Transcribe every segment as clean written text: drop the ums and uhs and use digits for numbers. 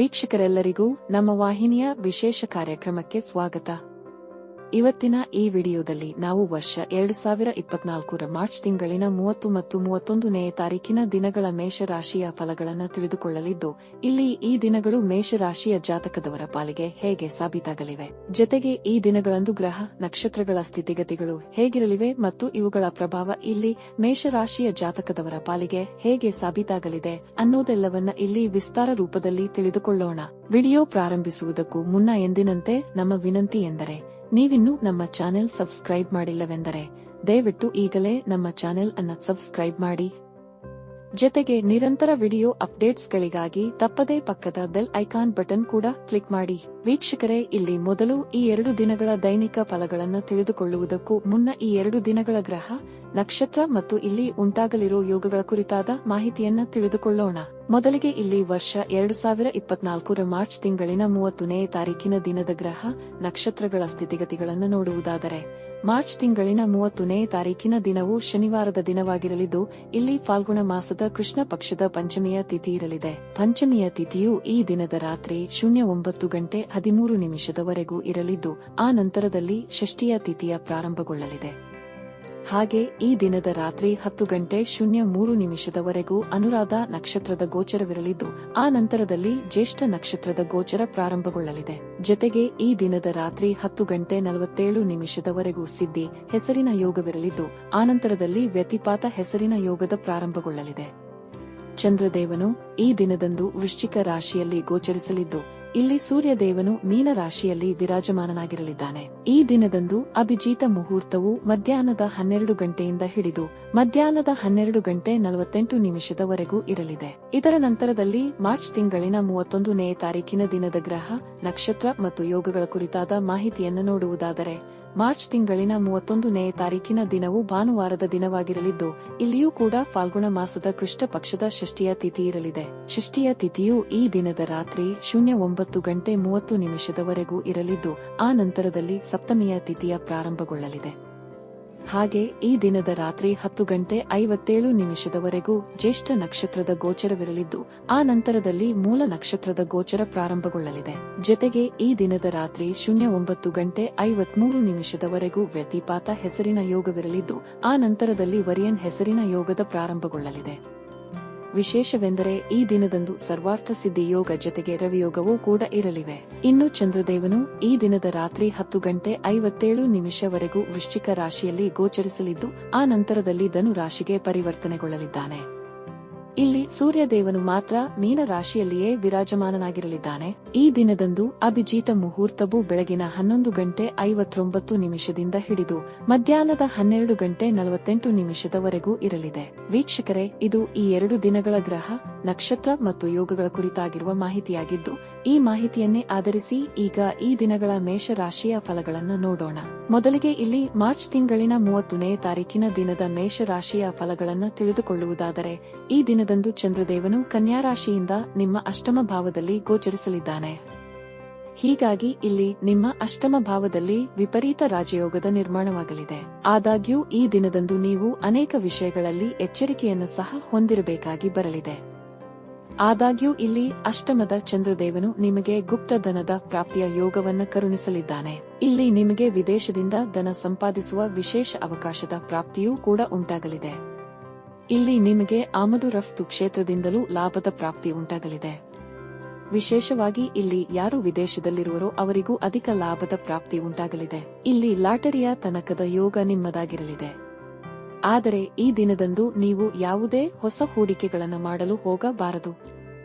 ವೀಕ್ಷಕರೆಲ್ಲರಿಗೂ ನಮ್ಮ ವಾಹಿನಿಯ ವಿಶೇಷ ಕಾರ್ಯಕ್ರಮಕ್ಕೆ ಸ್ವಾಗತ. ಇವತ್ತಿನ ಈ ವಿಡಿಯೋದಲ್ಲಿ ನಾವು ವರ್ಷ 2024ರ ಮಾರ್ಚ್ ತಿಂಗಳಿನ 30 ಮತ್ತು 31ನೇ ತಾರೀಕಿನ ದಿನಗಳ ಮೇಷರಾಶಿಯ ಫಲಗಳನ್ನು ತಿಳಿದುಕೊಳ್ಳಲಿದ್ದು, ಇಲ್ಲಿ ಈ ದಿನಗಳು ಮೇಷರಾಶಿಯ ಜಾತಕದವರ ಪಾಲಿಗೆ ಹೇಗೆ ಸಾಬೀತಾಗಲಿವೆ, ಜೊತೆಗೆ ಈ ದಿನಗಳಂದು ಗ್ರಹ ನಕ್ಷತ್ರಗಳ ಸ್ಥಿತಿಗತಿಗಳು ಹೇಗಿರಲಿವೆ ಮತ್ತು ಇವುಗಳ ಪ್ರಭಾವ ಇಲ್ಲಿ ಮೇಷರಾಶಿಯ ಜಾತಕದವರ ಪಾಲಿಗೆ ಹೇಗೆ ಸಾಬೀತಾಗಲಿದೆ ಅನ್ನೋದೆಲ್ಲವನ್ನ ಇಲ್ಲಿ ವಿಸ್ತಾರ ರೂಪದಲ್ಲಿ ತಿಳಿದುಕೊಳ್ಳೋಣ. ವಿಡಿಯೋ ಪ್ರಾರಂಭಿಸುವುದಕ್ಕೂ ಮುನ್ನ ಎಂದಿನಂತೆ ನಮ್ಮ ವಿನಂತಿ ಎಂದರೆ, ನೀವಿನ್ನೂ ನಮ್ಮ ಚಾನೆಲ್ ಸಬ್ಸ್ಕ್ರೈಬ್ ಮಾಡಿಲ್ಲವೆಂದರೆ ದಯವಿಟ್ಟು ಈಗಲೇ ನಮ್ಮ ಚಾನೆಲ್ ಅನ್ನು ಸಬ್ಸ್ಕ್ರೈಬ್ ಮಾಡಿ. ಜೊತೆಗೆ ನಿರಂತರ ವಿಡಿಯೋ ಅಪ್ಡೇಟ್ಸ್ಗಳಿಗಾಗಿ ತಪ್ಪದೇ ಪಕ್ಕದ ಬೆಲ್ ಐಕಾನ್ ಬಟನ್ ಕೂಡ ಕ್ಲಿಕ್ ಮಾಡಿ. ವೀಕ್ಷಕರೇ, ಇಲ್ಲಿ ಮೊದಲು ಈ 2 ದಿನಗಳ ದೈನಿಕ ಫಲಗಳನ್ನು ತಿಳಿದುಕೊಳ್ಳುವುದಕ್ಕೂ ಮುನ್ನ ಈ 2 ದಿನಗಳ ಗ್ರಹ ನಕ್ಷತ್ರ ಮತ್ತು ಇಲ್ಲಿ ಉಂಟಾಗಲಿರೋ ಯೋಗಗಳ ಕುರಿತಾದ ಮಾಹಿತಿಯನ್ನ ತಿಳಿದುಕೊಳ್ಳೋಣ. ಮೊದಲಿಗೆ ಇಲ್ಲಿ ವರ್ಷ 2024ರ ಮಾರ್ಚ್ ತಿಂಗಳಿನ 30ನೇ ತಾರೀಕಿನ ದಿನದ ಗ್ರಹ ನಕ್ಷತ್ರಗಳ ಸ್ಥಿತಿಗತಿಗಳನ್ನು ನೋಡುವುದಾದರೆ, ಮಾರ್ಚ್ ತಿಂಗಳಿನ 30ನೇ ತಾರೀಕಿನ ದಿನವು ಶನಿವಾರದ ದಿನವಾಗಿರಲಿದ್ದು, ಇಲ್ಲಿ ಫಾಲ್ಗುಣ ಮಾಸದ ಕೃಷ್ಣ ಪಕ್ಷದ ಪಂಚಮಿಯ ತಿಥಿ ಇರಲಿದೆ. ಪಂಚಮಿಯ ತಿಥಿಯು ಈ ದಿನದ ರಾತ್ರಿ 09 ಗಂಟೆ 13 ನಿಮಿಷದವರೆಗೂ ಇರಲಿದ್ದು, ಆ ನಂತರದಲ್ಲಿ ಷಷ್ಠಿಯ ತಿಥಿಯ ಪ್ರಾರಂಭಗೊಳ್ಳಲಿದೆ. ಹಾಗೆ ಈ ದಿನದ ರಾತ್ರಿ 10 ಗಂಟೆ 03 ನಿಮಿಷದವರೆಗೂ ಅನುರಾಧ ನಕ್ಷತ್ರದ ಗೋಚರವಿರಲಿದ್ದು, ಆ ನಂತರದಲ್ಲಿ ಜ್ಯೇಷ್ಠ ನಕ್ಷತ್ರದ ಗೋಚರ ಪ್ರಾರಂಭಗೊಳ್ಳಲಿದೆ. ಜೊತೆಗೆ ಈ ದಿನದ ರಾತ್ರಿ 10 ಗಂಟೆ 47 ನಿಮಿಷದವರೆಗೂ ಸಿದ್ಧಿ ಹೆಸರಿನ ಯೋಗವಿರಲಿದ್ದು, ಆನಂತರದಲ್ಲಿ ವ್ಯತಿಪಾತ ಹೆಸರಿನ ಯೋಗದ ಪ್ರಾರಂಭಗೊಳ್ಳಲಿದೆ. ಚಂದ್ರದೇವನು ಈ ದಿನದಂದು ವೃಶ್ಚಿಕ ರಾಶಿಯಲ್ಲಿ ಗೋಚರಿಸಲಿದ್ದು, ಇಲ್ಲಿ ಸೂರ್ಯದೇವನು ಮೀನ ರಾಶಿಯಲ್ಲಿ ವಿರಾಜಮಾನನಾಗಿರಲಿದ್ದಾನೆ. ಈ ದಿನದಂದು ಅಭಿಜಿತ ಮುಹೂರ್ತವು ಮಧ್ಯಾಹ್ನದ 12 ಗಂಟೆಯಿಂದ ಹಿಡಿದು ಮಧ್ಯಾಹ್ನದ 12 ಗಂಟೆ 48 ನಿಮಿಷದವರೆಗೂ ಇರಲಿದೆ. ಇದರ ನಂತರದಲ್ಲಿ ಮಾರ್ಚ್ ತಿಂಗಳಿನ 31ನೇ ತಾರೀಕಿನ ದಿನದ ಗ್ರಹ ನಕ್ಷತ್ರ ಮತ್ತು ಯೋಗಗಳ ಕುರಿತಾದ ಮಾಹಿತಿಯನ್ನು ನೋಡುವುದಾದರೆ, ಮಾರ್ಚ್ ತಿಂಗಳಿನ 31ನೇ ತಾರೀಕಿನ ದಿನವು ಭಾನುವಾರದ ದಿನವಾಗಿರಲಿದ್ದು, ಇಲ್ಲಿಯೂ ಕೂಡ ಫಾಲ್ಗುಣ ಮಾಸದ ಕೃಷ್ಣ ಪಕ್ಷದ ಷಷ್ಠಿಯ ತಿಥಿ ಇರಲಿದೆ. ಷಷ್ಠಿಯ ತಿಥಿಯು ಈ ದಿನದ ರಾತ್ರಿ 09 ಗಂಟೆ 30 ನಿಮಿಷದವರೆಗೂ ಇರಲಿದ್ದು, ಆ ನಂತರದಲ್ಲಿ ಸಪ್ತಮಿಯ ತಿಥಿಯ ಪ್ರಾರಂಭಗೊಳ್ಳಲಿದೆ. ಹಾಗೆ ಈ ದಿನದ ರಾತ್ರಿ 10 ಗಂಟೆ 57 ನಿಮಿಷದವರೆಗೂ ಜ್ಯೇಷ್ಠ ನಕ್ಷತ್ರದ ಗೋಚರವಿರಲಿದ್ದು, ಆ ನಂತರದಲ್ಲಿ ಮೂಲ ನಕ್ಷತ್ರದ ಗೋಚರ ಪ್ರಾರಂಭಗೊಳ್ಳಲಿದೆ. ಜೊತೆಗೆ ಈ ದಿನದ ರಾತ್ರಿ 09 ಗಂಟೆ 53 ನಿಮಿಷದವರೆಗೂ ವ್ಯತಿಪಾತ ಹೆಸರಿನ ಯೋಗವಿರಲಿದ್ದು, ಆ ನಂತರದಲ್ಲಿ ವರಿಯನ್ ಹೆಸರಿನ ಯೋಗದ ಪ್ರಾರಂಭಗೊಳ್ಳಲಿದೆ. ವಿಶೇಷವೆಂದರೆ ಈ ದಿನದಂದು ಸರ್ವಾರ್ಥ ಸಿದ್ಧಿ ಯೋಗ ಜೊತೆಗೆ ರವಿಯೋಗವೂ ಕೂಡ ಇರಲಿವೆ. ಇನ್ನು ಚಂದ್ರದೇವನು ಈ ದಿನದ ರಾತ್ರಿ 10 ಗಂಟೆ 57 ನಿಮಿಷವರೆಗೂ ವೃಶ್ಚಿಕ ರಾಶಿಯಲ್ಲಿ ಗೋಚರಿಸಲಿದ್ದು, ಆ ನಂತರದಲ್ಲಿ ಧನು ರಾಶಿಗೆ ಪರಿವರ್ತನೆಗೊಳ್ಳಲಿದ್ದಾನೆ. ಇಲ್ಲಿ ಸೂರ್ಯದೇವನು ಮಾತ್ರ ಮೀನ ರಾಶಿಯಲ್ಲಿಯೇ ವಿರಾಜಮಾನನಾಗಿರಲಿದ್ದಾನೆ. ಈ ದಿನದಂದು ಅಭಿಜಿತ ಮುಹೂರ್ತವು ಬೆಳಗಿನ 11 ಗಂಟೆ 59 ನಿಮಿಷದಿಂದ ಹಿಡಿದು ಮಧ್ಯಾಹ್ನದ 12 ಗಂಟೆ 48 ನಿಮಿಷದವರೆಗೂ ಇರಲಿದೆ. ವೀಕ್ಷಕರೇ, ಇದು ಈ 2 ದಿನಗಳ ಗ್ರಹ ನಕ್ಷತ್ರ ಮತ್ತು ಯೋಗಗಳ ಕುರಿತಾಗಿರುವ ಮಾಹಿತಿಯಾಗಿದ್ದು, ಈ ಮಾಹಿತಿಯನ್ನೇ ಆಧರಿಸಿ ಈಗ ಈ ದಿನಗಳ ಮೇಷ ರಾಶಿಯ ಫಲಗಳನ್ನು ನೋಡೋಣ. ಮೊದಲಿಗೆ ಇಲ್ಲಿ ಮಾರ್ಚ್ ತಿಂಗಳಿನ 30ನೇ ತಾರೀಕಿನ ದಿನದ ಮೇಷ ರಾಶಿಯ ಫಲಗಳನ್ನು ತಿಳಿದುಕೊಳ್ಳುವುದಾದರೆ, ಈ ದಿನದಂದು ಚಂದ್ರದೇವನು ಕನ್ಯಾ ರಾಶಿಯಿಂದ ನಿಮ್ಮ ಅಷ್ಟಮ ಭಾವದಲ್ಲಿ ಗೋಚರಿಸಲಿದ್ದಾನೆ. ಹೀಗಾಗಿ ಇಲ್ಲಿ ನಿಮ್ಮ ಅಷ್ಟಮ ಭಾವದಲ್ಲಿ ವಿಪರೀತ ರಾಜಯೋಗದ ನಿರ್ಮಾಣವಾಗಲಿದೆ. ಆದಾಗ್ಯೂ ಈ ದಿನದಂದು ನೀವು ಅನೇಕ ವಿಷಯಗಳಲ್ಲಿ ಎಚ್ಚರಿಕೆಯನ್ನು ಸಹ ಹೊಂದಿರಬೇಕಾಗಿ ಬರಲಿದೆ. ಆದಾಗ್ಯೂ ಇಲ್ಲಿ ಅಷ್ಟಮದ ಚಂದ್ರದೇವನು ನಿಮಗೆ ಗುಪ್ತ ಧನದ ಪ್ರಾಪ್ತಿಯ ಯೋಗವನ್ನು ಕರುಣಿಸಲಿದ್ದಾನೆ. ಇಲ್ಲಿ ನಿಮಗೆ ವಿದೇಶದಿಂದ ಧನ ಸಂಪಾದಿಸುವ ವಿಶೇಷ ಅವಕಾಶದ ಪ್ರಾಪ್ತಿಯೂ ಕೂಡ ಉಂಟಾಗಲಿದೆ. ಇಲ್ಲಿ ನಿಮಗೆ ಆಮದು ರಫ್ತು ಕ್ಷೇತ್ರದಿಂದಲೂ ಲಾಭದ ಪ್ರಾಪ್ತಿ ಉಂಟಾಗಲಿದೆ. ವಿಶೇಷವಾಗಿ ಇಲ್ಲಿ ಯಾರು ವಿದೇಶದಲ್ಲಿರುವರೋ ಅವರಿಗೂ ಅಧಿಕ ಲಾಭದ ಪ್ರಾಪ್ತಿ ಉಂಟಾಗಲಿದೆ. ಇಲ್ಲಿ ಲಾಟರಿಯ ತನಕದ ಯೋಗ ನಿಮ್ಮದಾಗಿರಲಿದೆ. ಆದರೆ ಈ ದಿನದಂದು ನೀವು ಯಾವುದೇ ಹೊಸ ಹೂಡಿಕೆಗಳನ್ನು ಮಾಡಲು ಹೋಗಬಾರದು.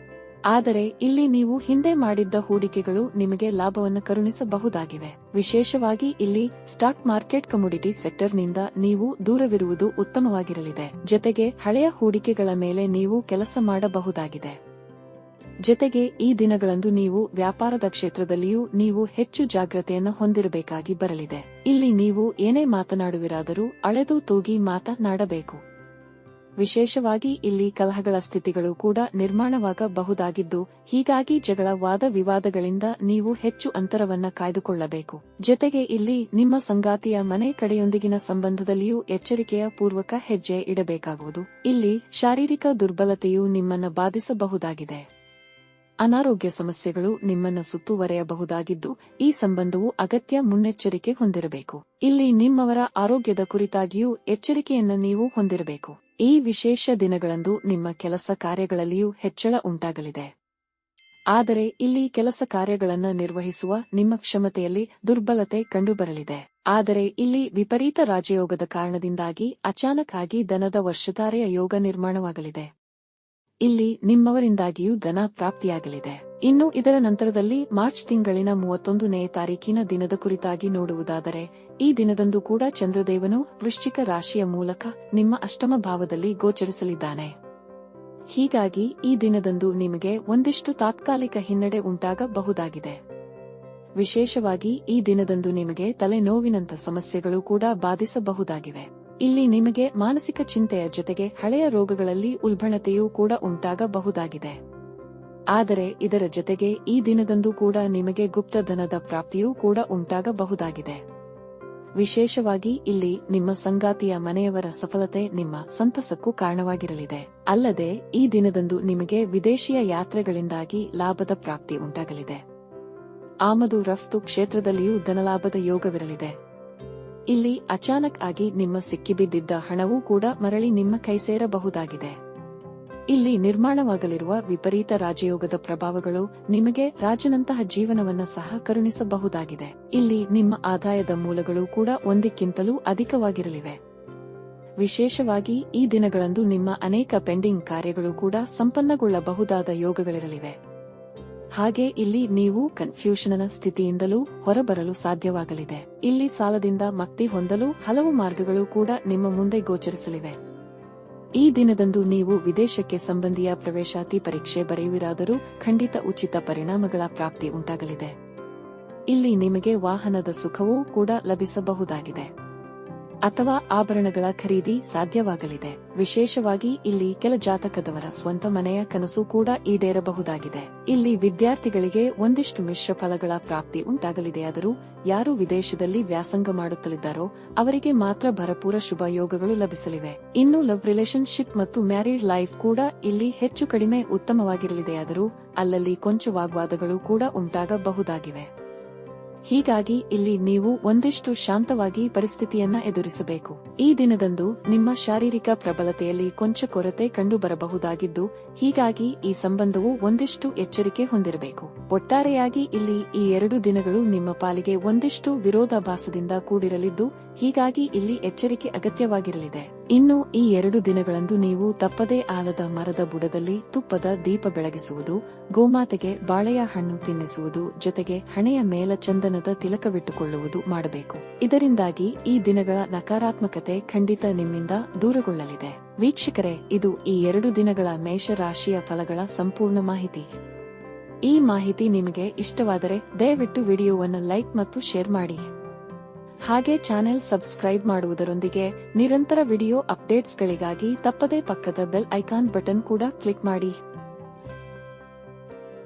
ಆದರೆ ಇಲ್ಲಿ ನೀವು ಹಿಂದೆ ಮಾಡಿದ್ದ ಹೂಡಿಕೆಗಳು ನಿಮಗೆ ಲಾಭವನ್ನು ಕರುಣಿಸಬಹುದಾಗಿವೆ. ವಿಶೇಷವಾಗಿ ಇಲ್ಲಿ ಸ್ಟಾಕ್ ಮಾರ್ಕೆಟ್ ಕಮೋಡಿಟಿ ಸೆಕ್ಟರ್ನಿಂದ ನೀವು ದೂರವಿರುವುದು ಉತ್ತಮವಾಗಿರಲಿದೆ. ಜೊತೆಗೆ ಹಳೆಯ ಹೂಡಿಕೆಗಳ ಮೇಲೆ ನೀವು ಕೆಲಸ ಮಾಡಬಹುದಾಗಿದೆ. ಜೊತೆಗೆ ಈ ದಿನಗಳಂದು ನೀವು ವ್ಯಾಪಾರದ ಕ್ಷೇತ್ರದಲ್ಲಿಯೂ ನೀವು ಹೆಚ್ಚು ಜಾಗ್ರತೆಯನ್ನು ಹೊಂದಿರಬೇಕಾಗಿ ಬರಲಿದೆ. ಇಲ್ಲಿ ನೀವು ಏನೇ ಮಾತನಾಡುವಿರಾದರೂ ಅಳೆದು ತೂಗಿ ಮಾತನಾಡಬೇಕು. ವಿಶೇಷವಾಗಿ ಇಲ್ಲಿ ಕಲಹಗಳ ಸ್ಥಿತಿಗಳು ಕೂಡ ನಿರ್ಮಾಣವಾಗಬಹುದಾಗಿದ್ದು, ಹೀಗಾಗಿ ಜಗಳ ವಾದ ವಿವಾದಗಳಿಂದ ನೀವು ಹೆಚ್ಚು ಅಂತರವನ್ನ ಕಾಯ್ದುಕೊಳ್ಳಬೇಕು. ಜೊತೆಗೆ ಇಲ್ಲಿ ನಿಮ್ಮ ಸಂಗಾತಿಯ ಮನೆ ಕಡೆಯೊಂದಿಗಿನ ಸಂಬಂಧದಲ್ಲಿಯೂ ಎಚ್ಚರಿಕೆಯ ಪೂರ್ವಕ ಹೆಜ್ಜೆ ಇಡಬೇಕಾಗುವುದು. ಇಲ್ಲಿ ಶಾರೀರಿಕ ದುರ್ಬಲತೆಯು ನಿಮ್ಮನ್ನ ಬಾಧಿಸಬಹುದಾಗಿದೆ. ಅನಾರೋಗ್ಯ ಸಮಸ್ಯೆಗಳು ನಿಮ್ಮನ್ನ ಸುತ್ತುವರೆಯಬಹುದಾಗಿದ್ದು ಈ ಸಂಬಂಧವು ಅಗತ್ಯ ಮುನ್ನೆಚ್ಚರಿಕೆ ಹೊಂದಿರಬೇಕು. ಇಲ್ಲಿ ನಿಮ್ಮವರ ಆರೋಗ್ಯದ ಕುರಿತಾಗಿಯೂ ಎಚ್ಚರಿಕೆಯನ್ನು ನೀವು ಹೊಂದಿರಬೇಕು. ಈ ವಿಶೇಷ ದಿನಗಳಂದು ನಿಮ್ಮ ಕೆಲಸ ಕಾರ್ಯಗಳಲ್ಲಿಯೂ ಹೆಚ್ಚಳ ಉಂಟಾಗಲಿದೆ. ಆದರೆ ಇಲ್ಲಿ ಕೆಲಸ ಕಾರ್ಯಗಳನ್ನು ನಿರ್ವಹಿಸುವ ನಿಮ್ಮ ಕ್ಷಮತೆಯಲ್ಲಿ ದುರ್ಬಲತೆ ಕಂಡುಬರಲಿದೆ. ಆದರೆ ಇಲ್ಲಿ ವಿಪರೀತ ರಾಜಯೋಗದ ಕಾರಣದಿಂದಾಗಿ ಅಚಾನಕ್ ಆಗಿ ಧನದ ವರ್ಷಧಾರೆಯ ಯೋಗ ನಿರ್ಮಾಣವಾಗಲಿದೆ. ಇಲ್ಲಿ ನಿಮ್ಮವರಿಂದಾಗಿಯೂ ಧನ ಪ್ರಾಪ್ತಿಯಾಗಲಿದೆ. ಇನ್ನು ಇದರ ನಂತರದಲ್ಲಿ ಮಾರ್ಚ್ ತಿಂಗಳಿನ 31ನೇ ತಾರೀಕಿನ ದಿನದ ಕುರಿತಾಗಿ ನೋಡುವುದಾದರೆ, ಈ ದಿನದಂದು ಕೂಡ ಚಂದ್ರದೇವನು ವೃಶ್ಚಿಕ ರಾಶಿಯ ಮೂಲಕ ನಿಮ್ಮ ಅಷ್ಟಮ ಭಾವದಲ್ಲಿ ಗೋಚರಿಸಲಿದ್ದಾನೆ. ಹೀಗಾಗಿ ಈ ದಿನದಂದು ನಿಮಗೆ ಒಂದಿಷ್ಟು ತಾತ್ಕಾಲಿಕ ಹಿನ್ನಡೆ ಉಂಟಾಗಬಹುದಾಗಿದೆ. ವಿಶೇಷವಾಗಿ ಈ ದಿನದಂದು ನಿಮಗೆ ತಲೆನೋವಿನಂಥ ಸಮಸ್ಯೆಗಳು ಕೂಡ ಬಾಧಿಸಬಹುದಾಗಿವೆ. ಇಲ್ಲಿ ನಿಮಗೆ ಮಾನಸಿಕ ಚಿಂತೆಯ ಜೊತೆಗೆ ಹಳೆಯ ರೋಗಗಳಲ್ಲಿ ಉಲ್ಬಣತೆಯೂ ಕೂಡ ಉಂಟಾಗಬಹುದಾಗಿದೆ. ಆದರೆ ಇದರ ಜೊತೆಗೆ ಈ ದಿನದಂದು ಕೂಡ ನಿಮಗೆ ಗುಪ್ತಧನದ ಪ್ರಾಪ್ತಿಯೂ ಕೂಡ ಉಂಟಾಗಬಹುದಾಗಿದೆ. ವಿಶೇಷವಾಗಿ ಇಲ್ಲಿ ನಿಮ್ಮ ಸಂಗಾತಿಯ ಮನೆಯವರ ಸಫಲತೆ ನಿಮ್ಮ ಸಂತಸಕ್ಕೂ ಕಾರಣವಾಗಿರಲಿದೆ. ಅಲ್ಲದೆ ಈ ದಿನದಂದು ನಿಮಗೆ ವಿದೇಶಿಯ ಯಾತ್ರೆಗಳಿಂದಾಗಿ ಲಾಭದ ಪ್ರಾಪ್ತಿ ಉಂಟಾಗಲಿದೆ. ಆಮದು ರಫ್ತು ಕ್ಷೇತ್ರದಲ್ಲಿಯೂ ಧನಲಾಭದ ಯೋಗವಿರಲಿದೆ. ಇಲ್ಲಿ ಅಚಾನಕ್ ಆಗಿ ನಿಮ್ಮ ಸಿಕ್ಕಿಬಿದ್ದಿದ್ದ ಹಣವೂ ಕೂಡ ಮರಳಿ ನಿಮ್ಮ ಕೈ ಸೇರಬಹುದಾಗಿದೆ. ಇಲ್ಲಿ ನಿರ್ಮಾಣವಾಗಲಿರುವ ವಿಪರೀತ ರಾಜಯೋಗದ ಪ್ರಭಾವಗಳು ನಿಮಗೆ ರಾಜನಂತಹ ಜೀವನವನ್ನ ಸಹ ಕರುಣಿಸಬಹುದಾಗಿದೆ. ಇಲ್ಲಿ ನಿಮ್ಮ ಆದಾಯದ ಮೂಲಗಳು ಕೂಡ ಒಂದಕ್ಕಿಂತಲೂ ಅಧಿಕವಾಗಿರಲಿವೆ. ವಿಶೇಷವಾಗಿ ಈ ದಿನಗಳಂದು ನಿಮ್ಮ ಅನೇಕ ಪೆಂಡಿಂಗ್ ಕಾರ್ಯಗಳು ಕೂಡ ಸಂಪನ್ನಗೊಳ್ಳಬಹುದಾದ ಯೋಗಗಳಿರಲಿವೆ. ಹಾಗೆ ಇಲ್ಲಿ ನೀವು ಕನ್ಫ್ಯೂಷನ್ನ ಸ್ಥಿತಿಯಿಂದಲೂ ಹೊರಬರಲು ಸಾಧ್ಯವಾಗಲಿದೆ. ಇಲ್ಲಿ ಸಾಲದಿಂದ ಮುಕ್ತಿ ಹೊಂದಲು ಹಲವು ಮಾರ್ಗಗಳು ಕೂಡ ನಿಮ್ಮ ಮುಂದೆ ಗೋಚರಿಸಲಿವೆ. ಈ ದಿನದಂದು ನೀವು ವಿದೇಶಕ್ಕೆ ಸಂಬಂಧಿಯ ಪ್ರವೇಶಾತಿ ಪರೀಕ್ಷೆ ಬರೆಯುವಿರಾದರೂ ಖಂಡಿತ ಉಚಿತ ಪರಿಣಾಮಗಳ ಪ್ರಾಪ್ತಿ ಉಂಟಾಗಲಿದೆ. ಇಲ್ಲಿ ನಿಮಗೆ ವಾಹನದ ಸುಖವೂ ಕೂಡ ಲಭಿಸಬಹುದಾಗಿದೆ ಅಥವಾ ಆಭರಣಗಳ ಖರೀದಿ ಸಾಧ್ಯವಾಗಲಿದೆ. ವಿಶೇಷವಾಗಿ ಇಲ್ಲಿ ಕೆಲ ಜಾತಕದವರ ಸ್ವಂತ ಮನೆಯ ಕನಸು ಕೂಡ ಈಡೇರಬಹುದಾಗಿದೆ. ಇಲ್ಲಿ ವಿದ್ಯಾರ್ಥಿಗಳಿಗೆ ಒಂದಿಷ್ಟು ಮಿಶ್ರ ಫಲಗಳ ಪ್ರಾಪ್ತಿ ಉಂಟಾಗಲಿದೆಯಾದರೂ ಯಾರು ವಿದೇಶದಲ್ಲಿ ವ್ಯಾಸಂಗ ಮಾಡುತ್ತಲಿದ್ದಾರೋ ಅವರಿಗೆ ಮಾತ್ರ ಭರಪೂರ ಶುಭ ಯೋಗಗಳು ಲಭಿಸಲಿವೆ. ಇನ್ನು ಲವ್ ರಿಲೇಶನ್ಶಿಪ್ ಮತ್ತು ಮ್ಯಾರಿಡ್ ಲೈಫ್ ಕೂಡ ಇಲ್ಲಿ ಹೆಚ್ಚು ಕಡಿಮೆ ಉತ್ತಮವಾಗಿರಲಿದೆಯಾದರೂ ಅಲ್ಲಲ್ಲಿ ಕೊಂಚ ವಾಗ್ವಾದಗಳು ಕೂಡ ಉಂಟಾಗಬಹುದಾಗಿವೆ. ಹೀಗಾಗಿ ಇಲ್ಲಿ ನೀವು ಒಂದಿಷ್ಟು ಶಾಂತವಾಗಿ ಪರಿಸ್ಥಿತಿಯನ್ನ ಎದುರಿಸಬೇಕು. ಈ ದಿನದಂದು ನಿಮ್ಮ ಶಾರೀರಿಕ ಪ್ರಬಲತೆಯಲ್ಲಿ ಕೊಂಚ ಕೊರತೆ ಕಂಡುಬರಬಹುದಾಗಿದ್ದು ಹೀಗಾಗಿ ಈ ಸಂಬಂಧವು ಒಂದಿಷ್ಟು ಎಚ್ಚರಿಕೆ ಹೊಂದಿರಬೇಕು. ಒಟ್ಟಾರೆಯಾಗಿ ಇಲ್ಲಿ ಈ 2 ದಿನಗಳು ನಿಮ್ಮ ಪಾಲಿಗೆ ಒಂದಿಷ್ಟು ವಿರೋಧಾಭಾಸದಿಂದ ಕೂಡಿರಲಿದ್ದು ಹೀಗಾಗಿ ಇಲ್ಲಿ ಎಚ್ಚರಿಕೆ ಅಗತ್ಯವಾಗಿರಲಿದೆ. ಇನ್ನು ಈ 2 ದಿನಗಳಂದು ನೀವು ತಪ್ಪದೇ ಆಲದ ಮರದ ಬುಡದಲ್ಲಿ ತುಪ್ಪದ ದೀಪ ಬೆಳಗಿಸುವುದು, ಗೋಮಾತೆಗೆ ಬಾಳೆಯ ಹಣ್ಣು ತಿನ್ನಿಸುವುದು, ಜೊತೆಗೆ ಹಣೆಯ ಮೇಲ ಚಂದನದ ತಿಲಕವಿಟ್ಟುಕೊಳ್ಳುವುದು ಮಾಡಬೇಕು. ಇದರಿಂದಾಗಿ ಈ ದಿನಗಳ ನಕಾರಾತ್ಮಕತೆ ಖಂಡಿತ ನಿಮ್ಮಿಂದ ದೂರಗೊಳ್ಳಲಿದೆ. ವೀಕ್ಷಕರೇ, ಇದು ಈ 2 ದಿನಗಳ ಮೇಷ ರಾಶಿಯ ಫಲಗಳ ಸಂಪೂರ್ಣ ಮಾಹಿತಿ. ಈ ಮಾಹಿತಿ ನಿಮಗೆ ಇಷ್ಟವಾದರೆ ದಯವಿಟ್ಟು ವಿಡಿಯೋವನ್ನು ಲೈಕ್ ಮತ್ತು ಶೇರ್ ಮಾಡಿ. ಹಾಗೆ ಚಾನೆಲ್ ಸಬ್ಸ್ಕ್ರೈಬ್ ಮಾಡುವುದರೊಂದಿಗೆ ನಿರಂತರ ವಿಡಿಯೋ ಅಪ್ಡೇಟ್ಸ್ಗಳಿಗಾಗಿ ತಪ್ಪದೇ ಪಕ್ಕದ ಬೆಲ್ ಐಕಾನ್ ಬಟನ್ ಕೂಡ ಕ್ಲಿಕ್ ಮಾಡಿ.